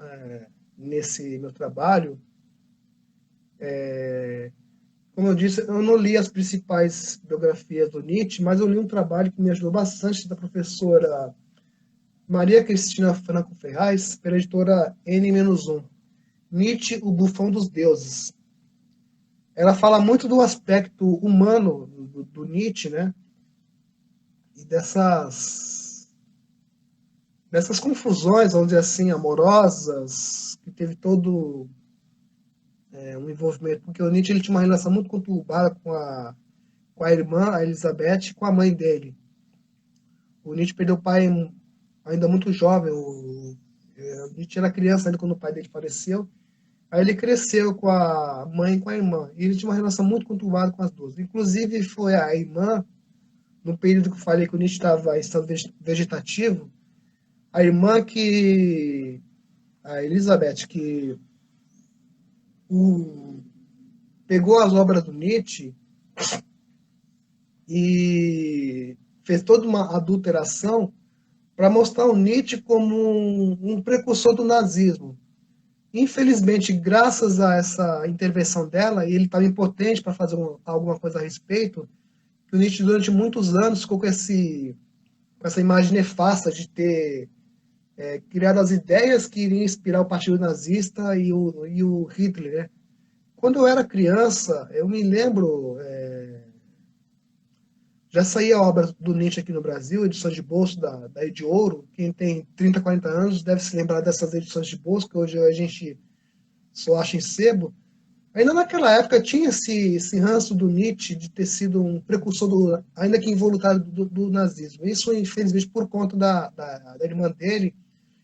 Speaker 1: nesse meu trabalho. Como eu disse, eu não li as principais biografias do Nietzsche, mas eu li um trabalho que me ajudou bastante da professora Maria Cristina Franco Ferraz, pela editora N-1, Nietzsche, o Bufão dos Deuses. Ela fala muito do aspecto humano do Nietzsche, né? E dessas confusões, vamos dizer assim, amorosas, que teve todo um envolvimento, porque o Nietzsche ele tinha uma relação muito conturbada com a irmã, a Elizabeth, e com a mãe dele. O Nietzsche perdeu o pai ainda muito jovem, o Nietzsche era criança ainda quando o pai dele faleceu, aí ele cresceu com a mãe e com a irmã, e ele tinha uma relação muito conturbada com as duas. Inclusive foi a irmã, no período que eu falei que o Nietzsche estava em estado vegetativo, a irmã a Elizabeth, que pegou as obras do Nietzsche e fez toda uma adulteração para mostrar o Nietzsche como um precursor do nazismo. Infelizmente, graças a essa intervenção dela, e ele estava impotente para fazer alguma coisa a respeito, que o Nietzsche durante muitos anos ficou com essa imagem nefasta de ter criado as ideias que iriam inspirar o Partido Nazista e o Hitler, né? Quando eu era criança, eu me lembro, já saía a obra do Nietzsche aqui no Brasil, edições de bolso da Ed Ouro. Quem tem 30, 40 anos deve se lembrar dessas edições de bolso, que hoje a gente só acha em sebo. Ainda naquela época tinha esse ranço do Nietzsche de ter sido um precursor, ainda que involuntário, do nazismo. Isso, infelizmente, por conta da irmã dele,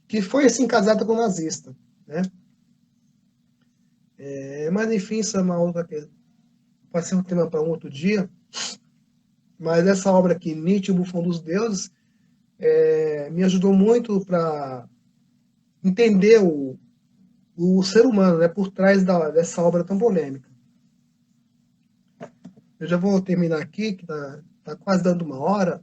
Speaker 1: que foi assim casada com um nazista, né? Mas enfim, isso é uma outra questão. Pode ser um tema para um outro dia. Mas essa obra aqui, Nietzsche, o Bufão dos Deuses, me ajudou muito para entender o ser humano, né, por trás dessa obra tão polêmica. Eu já vou terminar aqui, que tá quase dando uma hora.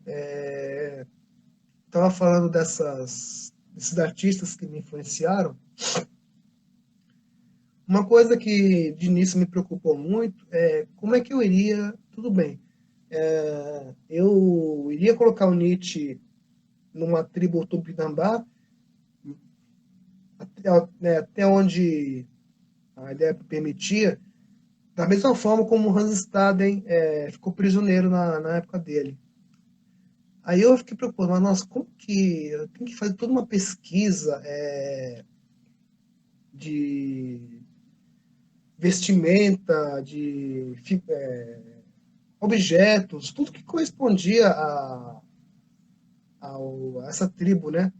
Speaker 1: Estava falando desses artistas que me influenciaram. Uma coisa que de início me preocupou muito é como é que eu iria. Tudo bem, eu iria colocar o Nietzsche numa tribo tupinambá, até onde a ideia permitia, da mesma forma como o Hans Staden ficou prisioneiro na época dele. Aí eu fiquei preocupado, mas nossa, como que eu tenho que fazer toda uma pesquisa de vestimenta, objetos, tudo que correspondia a essa tribo, né?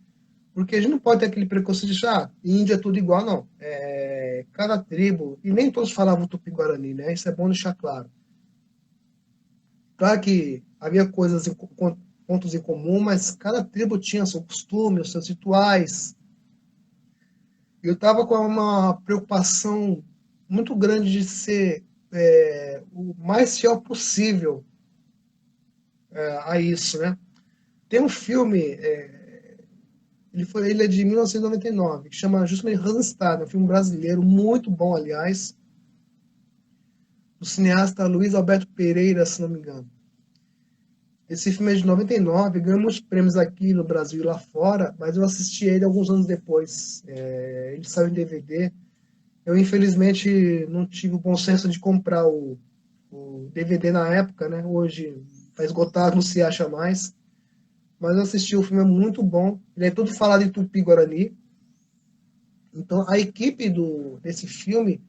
Speaker 1: Porque a gente não pode ter aquele preconceito de achar, Índia é tudo igual, não. Cada tribo, e nem todos falavam Tupi-Guarani, né? Isso é bom deixar claro. Claro que havia pontos em comum, mas cada tribo tinha seu costume, os seus rituais. Eu estava com uma preocupação muito grande de ser o mais fiel possível a isso, né? Tem um filme, ele é de 1999, que chama justamente Randstad, é um filme brasileiro muito bom, aliás, do cineasta Luiz Alberto Pereira, se não me engano. Esse filme é de 99, ganhou muitos prêmios aqui no Brasil e lá fora, mas eu assisti ele alguns anos depois. Ele saiu em DVD. Eu, infelizmente, não tive o bom senso de comprar o DVD na época, né? Hoje está esgotado, não se acha mais. Mas eu assisti, o filme é muito bom. Ele é todo falado em Tupi-Guarani. Então, a equipe desse filme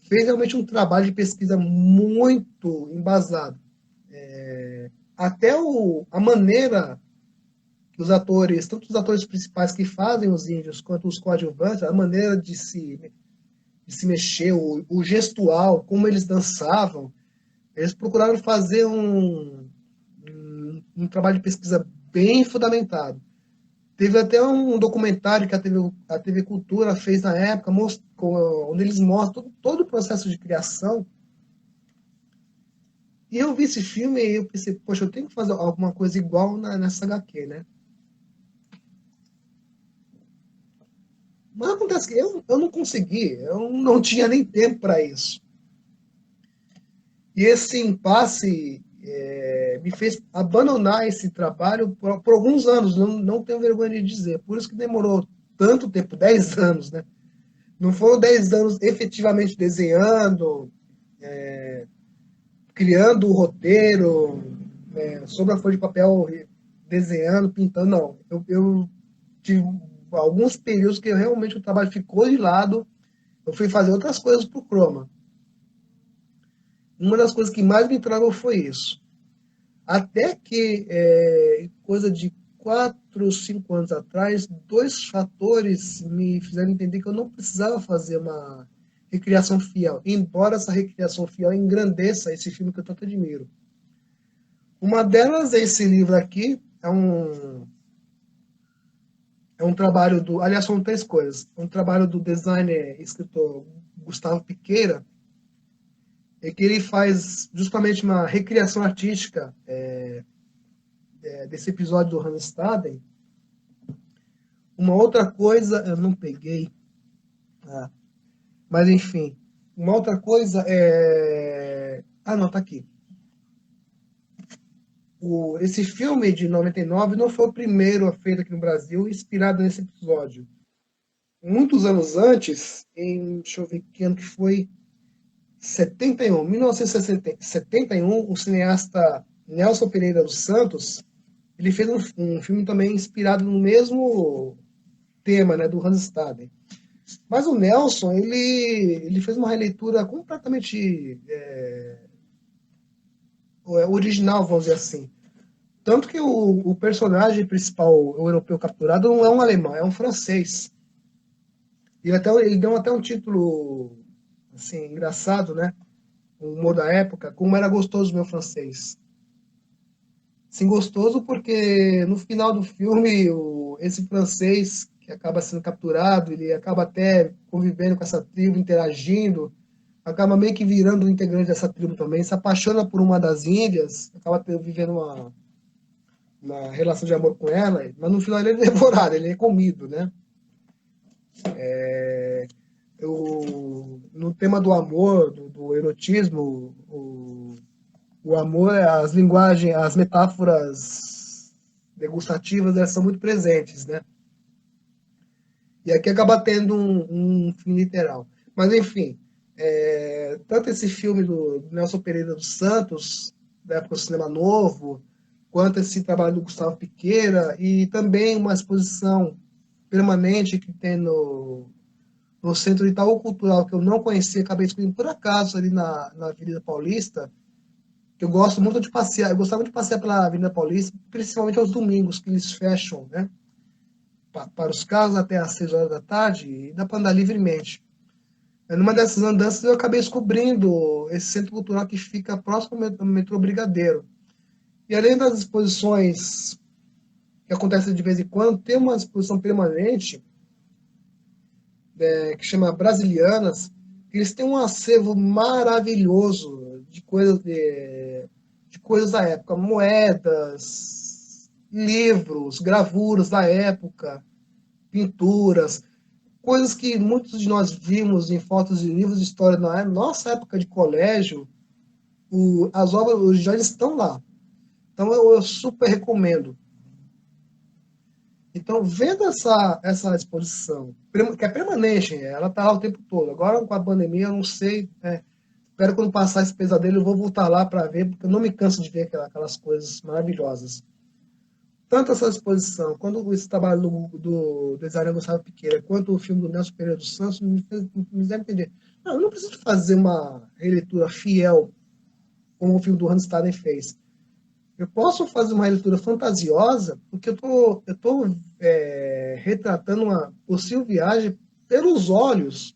Speaker 1: fez realmente um trabalho de pesquisa muito embasado. Até a maneira que os atores, tanto os atores principais que fazem os índios, quanto os coadjuvantes, a maneira de se mexer, o gestual, como eles dançavam, eles procuraram fazer um trabalho de pesquisa bem fundamentado. Teve até um documentário que a TV Cultura fez na época, onde eles mostram todo o processo de criação. E eu vi esse filme e eu pensei, poxa, eu tenho que fazer alguma coisa igual nessa HQ, né? Mas acontece que eu não consegui, eu não tinha nem tempo para isso. E esse impasse me fez abandonar esse trabalho por alguns anos, não tenho vergonha de dizer. Por isso que demorou tanto tempo, 10 anos, né? Não foram 10 anos efetivamente desenhando, criando o roteiro, sobre a folha de papel, desenhando, pintando, não. Eu tive alguns períodos que realmente o trabalho ficou de lado, eu fui fazer outras coisas pro Chroma. Uma das coisas que mais me travou foi isso. Até que, coisa de 4, 5 anos atrás, dois fatores me fizeram entender que eu não precisava fazer uma recriação fiel, embora essa recriação fiel engrandeça esse filme que eu tanto admiro. Uma delas é esse livro aqui, é um trabalho aliás, são três coisas. É um trabalho do designer e escritor Gustavo Piqueira, que ele faz justamente uma recriação artística desse episódio do Hans Staden. Uma outra coisa, eu não peguei, mas enfim, uma outra coisa é. Ah, não, tá aqui. Esse filme de 99 não foi o primeiro feito aqui no Brasil inspirado nesse episódio. Muitos anos antes, deixa eu ver que ano que foi, 1971, o cineasta Nelson Pereira dos Santos, ele fez um filme também inspirado no mesmo tema, né, do Hans Staden. Mas o Nelson, ele fez uma releitura completamente original, vamos dizer assim. Tanto que o personagem principal, o europeu capturado, não é um alemão, é um francês. Ele deu até um título assim, engraçado, né? O humor da época, como era gostoso o meu francês. Sim, gostoso porque no final do filme, esse francês que acaba sendo capturado, ele acaba até convivendo com essa tribo, interagindo, acaba meio que virando um integrante dessa tribo também, se apaixona por uma das índias, acaba vivendo uma relação de amor com ela, mas no final ele é devorado, ele é comido, né? No tema do amor, do erotismo, o amor, as linguagens, as metáforas degustativas, elas são muito presentes, né? E aqui acaba tendo um fim literal. Mas, enfim, tanto esse filme do Nelson Pereira dos Santos, da época do Cinema Novo, quanto esse trabalho do Gustavo Piqueira, e também uma exposição permanente que tem no Centro Itaú Cultural, que eu não conhecia, acabei descobrindo por acaso ali na Avenida Paulista, que eu gosto muito de passear, eu gostava de passear pela Avenida Paulista, principalmente aos domingos, que eles fecham, né? Para os carros até às 6 horas da tarde, e dá para andar livremente. Numa dessas andanças eu acabei descobrindo esse centro cultural que fica próximo ao metrô Brigadeiro. E além das exposições que acontecem de vez em quando, tem uma exposição permanente que chama Brasilianas, que eles têm um acervo maravilhoso de coisas da época, moedas, livros, gravuras da época, pinturas, coisas que muitos de nós vimos em fotos e livros de história na nossa época de colégio, as obras já estão lá. Então eu super recomendo. Então, vendo essa exposição, que é permanente, ela está lá o tempo todo. Agora, com a pandemia, eu não sei. Espero que quando passar esse pesadelo, eu vou voltar lá para ver, porque eu não me canso de ver aquelas coisas maravilhosas. Tanto essa exposição, quanto esse trabalho do designer Gustavo Piqueira, quanto o filme do Nelson Pereira dos Santos, me fizeram entender. Não, eu não preciso fazer uma releitura fiel, como o filme do Hans Staden fez. Eu posso fazer uma releitura fantasiosa, porque eu tô retratando uma possível viagem pelos olhos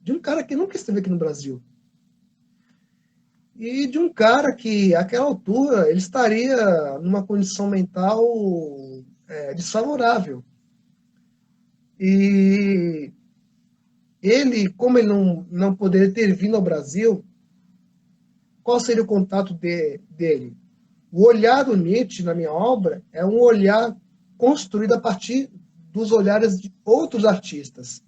Speaker 1: de um cara que nunca esteve aqui no Brasil. E de um cara que, àquela altura, ele estaria numa condição mental desfavorável. E ele, como ele não poderia ter vindo ao Brasil, qual seria o contato dele? O olhar do Nietzsche na minha obra é um olhar construído a partir dos olhares de outros artistas.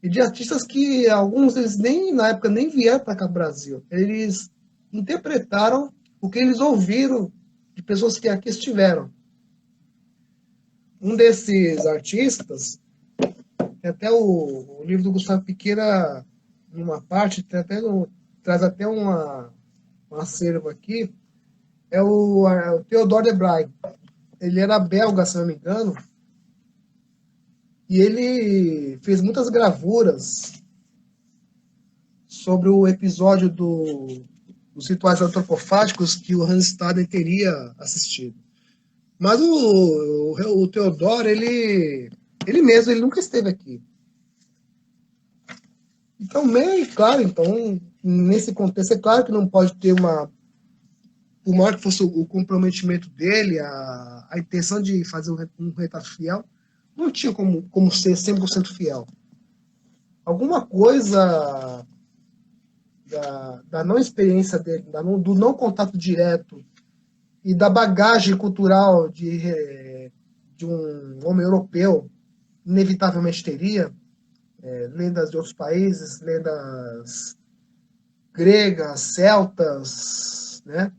Speaker 1: E de artistas que alguns deles nem na época nem vieram para cá para o Brasil. Eles interpretaram o que eles ouviram de pessoas que aqui estiveram. Um desses artistas, tem até o livro do Gustavo Piqueira, numa parte, traz até um acervo aqui, é o Theodore de Brague. Ele era belga, se não me engano, e ele fez muitas gravuras sobre o episódio dos rituais antropofágicos que o Hans Staden teria assistido. Mas o Theodore, ele mesmo, ele nunca esteve aqui. Então, meio claro, então, nesse contexto, é claro que não pode ter por maior que fosse o comprometimento dele, a intenção de fazer um retrato fiel, não tinha como ser 100% fiel. Alguma coisa da não experiência dele, do não contato direto e da bagagem cultural de um homem europeu, inevitavelmente teria, lendas de outros países, lendas gregas, celtas, né?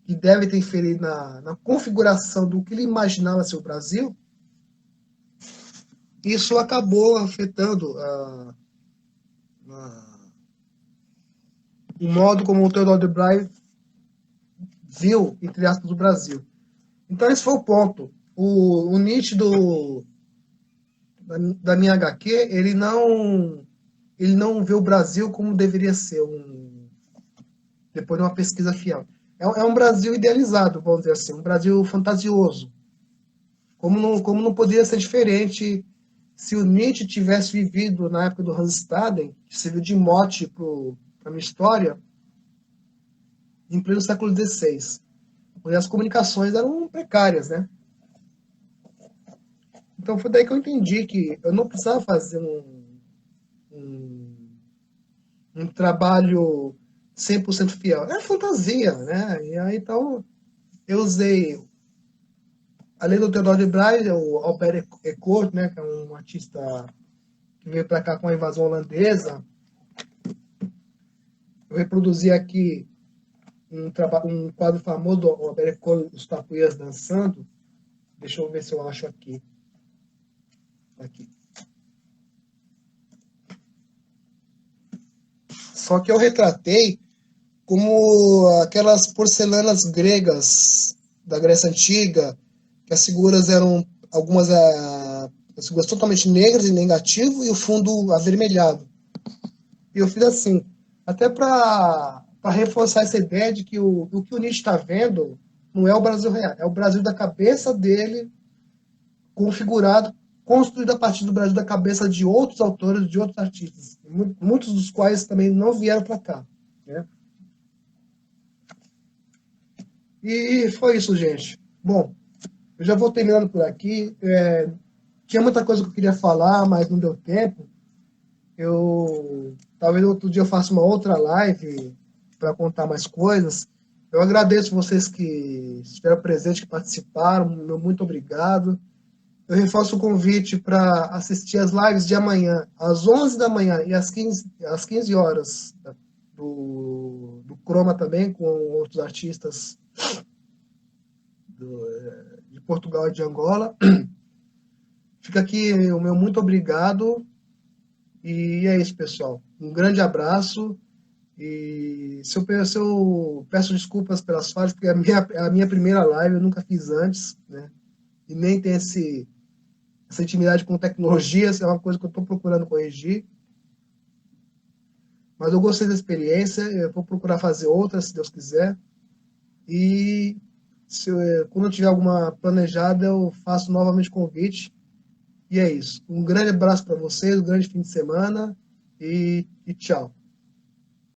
Speaker 1: Que deve ter inferido na configuração do que ele imaginava ser o Brasil, isso acabou afetando o modo como o Theodore de Braille viu, entre aspas, o Brasil. Então esse foi o ponto. O Nietzsche da minha HQ, ele não vê o Brasil como deveria ser, depois de uma pesquisa fiel. É um Brasil idealizado, vamos dizer assim, um Brasil fantasioso. Como não poderia ser diferente se o Nietzsche tivesse vivido na época do Hans Staden, que serviu de mote para a minha história, em pleno século XVI, onde as comunicações eram precárias, né? Então foi daí que eu entendi que eu não precisava fazer um, um trabalho 100% fiel. É fantasia, né? E aí, então, eu usei, além do Theodore de Braille, o Albert Eckert, né, que é um artista que veio para cá com a invasão holandesa. Eu reproduzi aqui um quadro famoso do Albert Eckert, Os Tapuias Dançando. Deixa eu ver se eu acho aqui. Aqui. Só que eu retratei como aquelas porcelanas gregas da Grécia Antiga, que as figuras eram algumas as figuras totalmente negras e negativo e o fundo avermelhado. E eu fiz assim, até para reforçar essa ideia de que o que o Nietzsche está vendo não é o Brasil real, é o Brasil da cabeça dele, configurado, construído a partir do Brasil da cabeça de outros autores, de outros artistas, muitos dos quais também não vieram para cá. Né? E foi isso, gente. Bom, eu já vou terminando por aqui. Tinha muita coisa que eu queria falar, mas não deu tempo. Talvez outro dia eu faça uma outra live para contar mais coisas. Eu agradeço vocês que estiveram presentes, que participaram. Meu muito obrigado. Eu reforço o convite para assistir as lives de amanhã, às 11 da manhã e às 15 horas, do Chroma também, com outros artistas de Portugal e de Angola. Fica aqui o meu muito obrigado. E é isso, pessoal. Um grande abraço. E se eu peço desculpas pelas falhas, porque é a minha primeira live, eu nunca fiz antes, né? E nem tem essa intimidade com tecnologias, é uma coisa que eu estou procurando corrigir. Mas eu gostei da experiência, eu vou procurar fazer outras, se Deus quiser. E quando eu tiver alguma planejada, eu faço novamente convite. E é isso. Um grande abraço para vocês, um grande fim de semana e tchau.